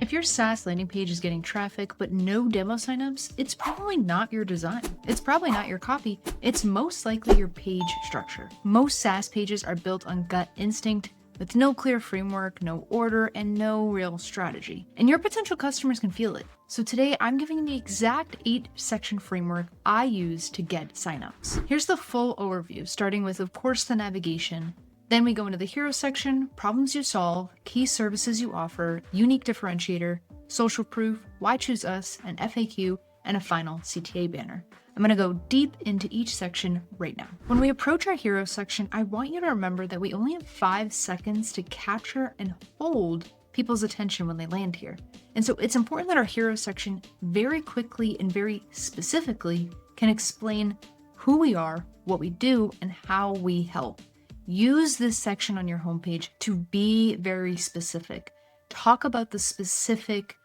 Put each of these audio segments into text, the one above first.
If your SaaS landing page is getting traffic but no demo signups, it's probably not your design. It's probably not your copy. It's most likely your page structure. Most SaaS pages are built on gut instinct with no clear framework, no order, and no real strategy. And your potential customers can feel it. So today I'm giving you the exact 8-section framework I use to get signups. Here's the full overview, starting with, of course, the navigation. Then we go into the hero section, problems you solve, key services you offer, unique differentiator, social proof, why choose us, an FAQ, and a final CTA banner. I'm going to go deep into each section right now. When we approach our hero section, I want you to remember that we only have 5 seconds to capture and hold people's attention when they land here. And so it's important that our hero section very quickly and very specifically can explain who we are, what we do, and how we help. Use this section on your homepage to be very specific. Talk about the specific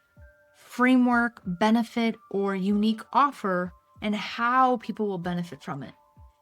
framework, benefit, or unique offer and how people will benefit from it.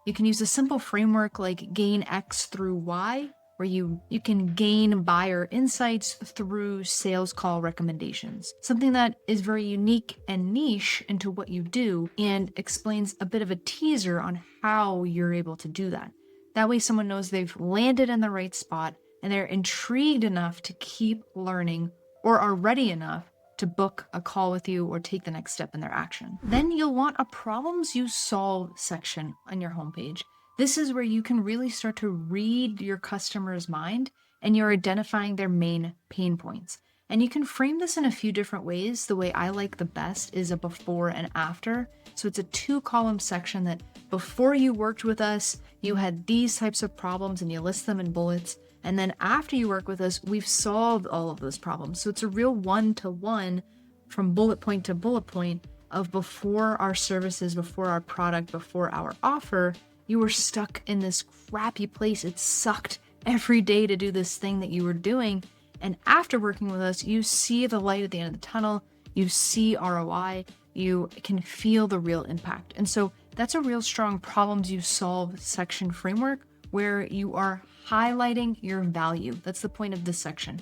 You can use a simple framework like gain X through Y, where you can gain buyer insights through sales call recommendations. Something that is very unique and niche into what you do and explains a bit of a teaser on how you're able to do that. That way someone knows they've landed in the right spot and they're intrigued enough to keep learning or are ready enough to book a call with you or take the next step in their action. Then you'll want a problems you solve section on your homepage. This is where you can really start to read your customer's mind and you're identifying their main pain points. And you can frame this in a few different ways. The way I like the best is a before and after. So it's a 2-column section that before you worked with us, you had these types of problems and you list them in bullets. And then after you work with us, we've solved all of those problems. So it's a real one-to-one from bullet point to bullet point of before our services, before our product, before our offer, you were stuck in this crappy place. It sucked every day to do this thing that you were doing. And after working with us, you see the light at the end of the tunnel, you see ROI, you can feel the real impact. And so that's a real strong problems you solve section framework where you are highlighting your value. That's the point of this section.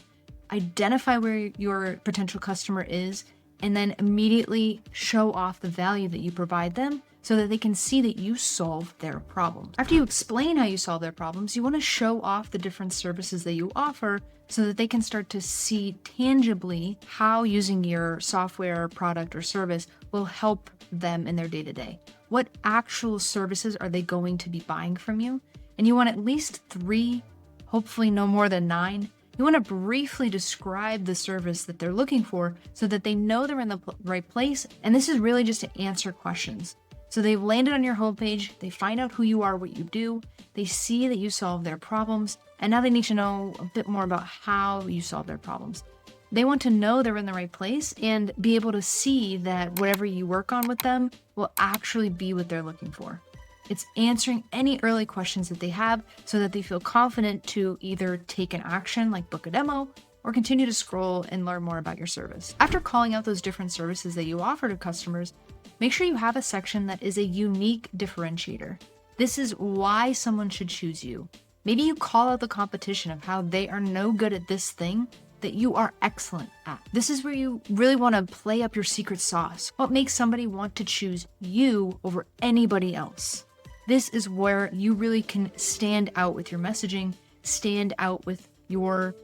Identify where your potential customer is and then immediately show off the value that you provide them so that they can see that you solve their problems. After you explain how you solve their problems, you want to show off the different services that you offer so that they can start to see tangibly how using your software, product, or service will help them in their day-to-day. What actual services are they going to be buying from you? And you want at least 3, hopefully no more than 9. You want to briefly describe the service that they're looking for so that they know they're in the right place. And this is really just to answer questions. So they've landed on your homepage, they find out who you are, what you do, they see that you solve their problems, and now they need to know a bit more about how you solve their problems. They want to know they're in the right place and be able to see that whatever you work on with them will actually be what they're looking for. It's answering any early questions that they have so that they feel confident to either take an action like book a demo or continue to scroll and learn more about your service. After calling out those different services that you offer to customers, make sure you have a section that is a unique differentiator. This is why someone should choose you. Maybe you call out the competition of how they are no good at this thing that you are excellent at. This is where you really want to play up your secret sauce. What makes somebody want to choose you over anybody else? This is where you really can stand out with your messaging, stand out with your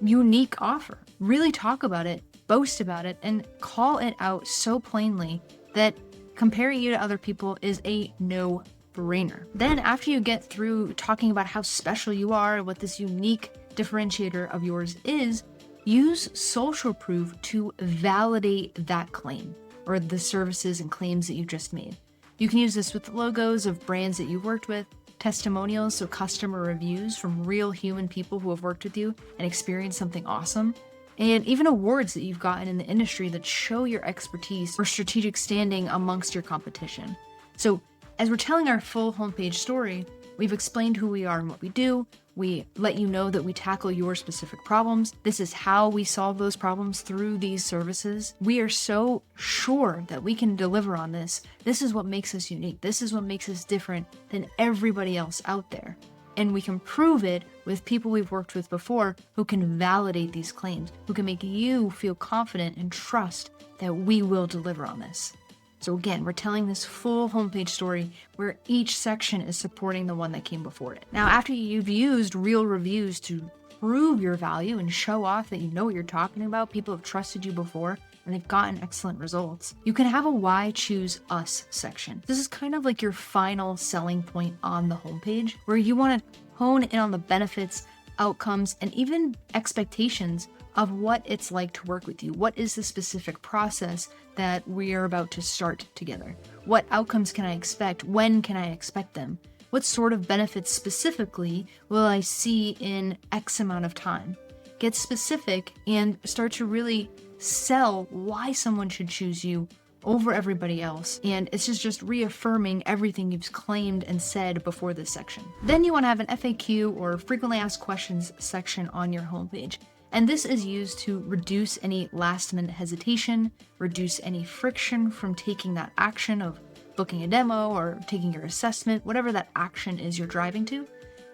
unique offer. Really talk about it, boast about it, and call it out so plainly that comparing you to other people is a no-brainer. Then after you get through talking about how special you are, what this unique differentiator of yours is, use social proof to validate that claim or the services and claims that you just made. You can use this with logos of brands that you've worked with, testimonials, so customer reviews from real human people who have worked with you and experienced something awesome, and even awards that you've gotten in the industry that show your expertise or strategic standing amongst your competition. So as we're telling our full homepage story, we've explained who we are and what we do. We let you know that we tackle your specific problems. This is how we solve those problems through these services. We are so sure that we can deliver on this. This is what makes us unique. This is what makes us different than everybody else out there. And we can prove it with people we've worked with before who can validate these claims, who can make you feel confident and trust that we will deliver on this. So again, we're telling this full homepage story where each section is supporting the one that came before it. Now, after you've used real reviews to prove your value and show off that you know what you're talking about, people have trusted you before, and they've gotten excellent results, you can have a why choose us section. This is kind of like your final selling point on the homepage, where you want to hone in on the benefits, outcomes, and even expectations of what it's like to work with you. What is the specific process that we are about to start together? What outcomes can I expect? When can I expect them? What sort of benefits specifically will I see in X amount of time? Get specific and start to really sell why someone should choose you over everybody else. And it's just reaffirming everything you've claimed and said before this section. Then you want to have an FAQ, or frequently asked questions section, on your homepage. And this is used to reduce any last minute hesitation, reduce any friction from taking that action of booking a demo or taking your assessment, whatever that action is you're driving to.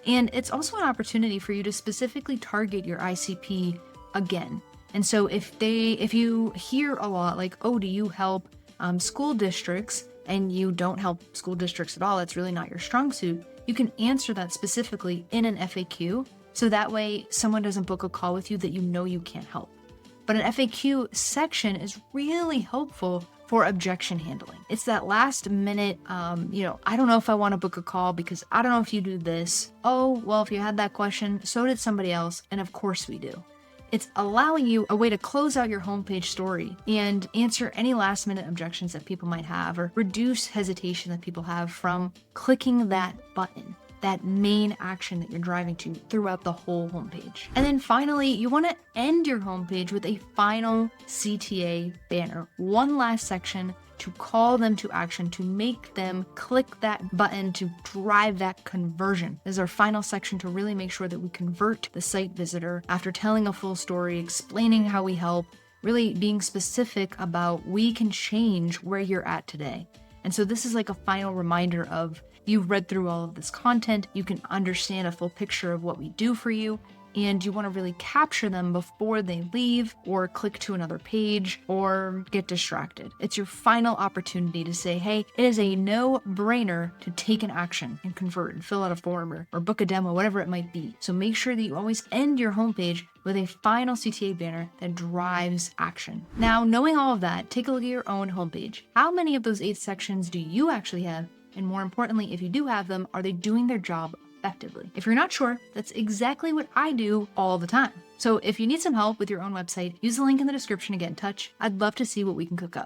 And it's also an opportunity for you to specifically target your ICP again. And so if you hear a lot like, oh, do you help school districts, and you don't help school districts at all, it's really not your strong suit, you can answer that specifically in an FAQ. So that way someone doesn't book a call with you that you know you can't help. But an FAQ section is really helpful for objection handling. It's that last minute, I don't know if I want to book a call because I don't know if you do this. Oh, well, if you had that question, so did somebody else. And of course we do. It's allowing you a way to close out your homepage story and answer any last minute objections that people might have, or reduce hesitation that people have from clicking that button, that main action that you're driving to throughout the whole homepage. And then finally, you want to end your homepage with a final CTA banner, one last section to call them to action, to make them click that button, to drive that conversion. This is our final section to really make sure that we convert the site visitor after telling a full story, explaining how we help, really being specific about we can change where you're at today. And so this is like a final reminder of, you've read through all of this content, you can understand a full picture of what we do for you, and you want to really capture them before they leave or click to another page or get distracted. It's your final opportunity to say, hey, it is a no-brainer to take an action and convert and fill out a form or book a demo, whatever it might be. So make sure that you always end your homepage with a final CTA banner that drives action. Now, knowing all of that, take a look at your own homepage. How many of those 8 sections do you actually have? And more importantly, if you do have them, are they doing their job effectively? If you're not sure, that's exactly what I do all the time. So if you need some help with your own website, use the link in the description to get in touch. I'd love to see what we can cook up.